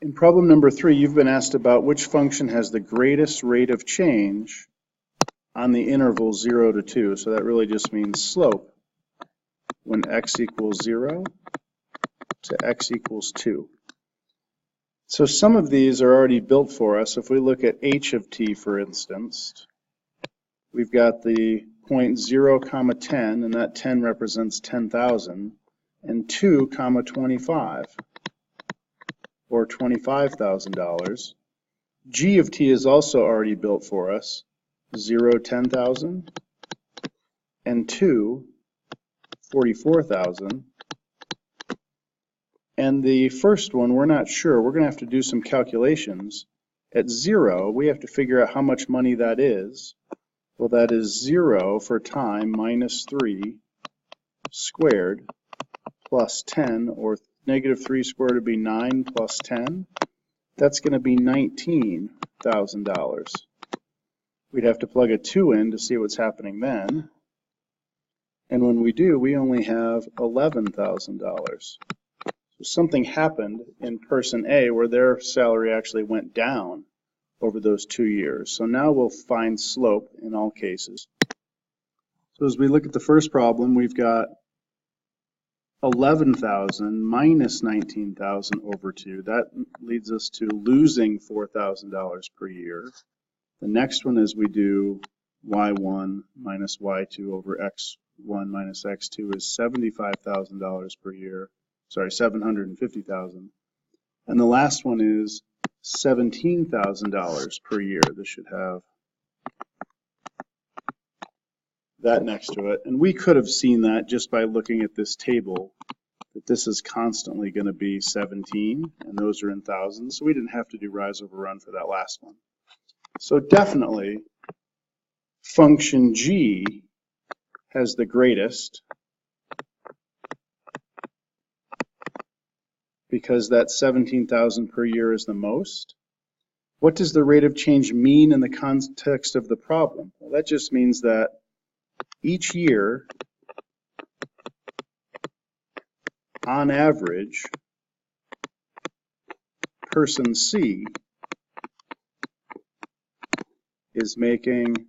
In problem number 3, you've been asked about which function has the greatest rate of change on the interval 0 to 2. So that really just means slope when x equals 0 to x equals 2. So some of these are already built for us. If we look at h of t, for instance, we've got the point 0, 10, and that 10 represents 10,000, and 2, 25, or $25,000. G of t is also already built for us, 0, 10,000, and 2, 44,000. And the first one, we're not sure. We're going to have to do some calculations. At 0, we have to figure out how much money that is. Well, that is 0 for time minus 3 squared plus 10, or negative 3 squared would be 9 plus 10. That's going to be $19,000. We'd have to plug a 2 in to see what's happening then. And when we do, we only have $11,000. So something happened in person A where their salary actually went down over those 2 years. So now we'll find slope in all cases. So as we look at the first problem, we've got 11,000 minus 19,000 over 2. That leads us to losing $4,000 per year. The next one is we do y1 minus y2 over x1 minus x2 is $75,000 per year. Sorry, $750,000. And the last one is $17,000 per year. This should have that next to it. And we could have seen that just by looking at this table, that this is constantly going to be 17, and those are in thousands. So we didn't have to do rise over run for that last one. So definitely, function G has the greatest, because that 17,000 per year is the most. What does the rate of change mean in the context of the problem? Well, that just means that each year, on average, person C is making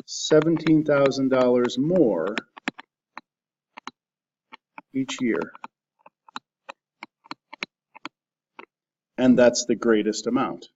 $17,000 more each year. And that's the greatest amount.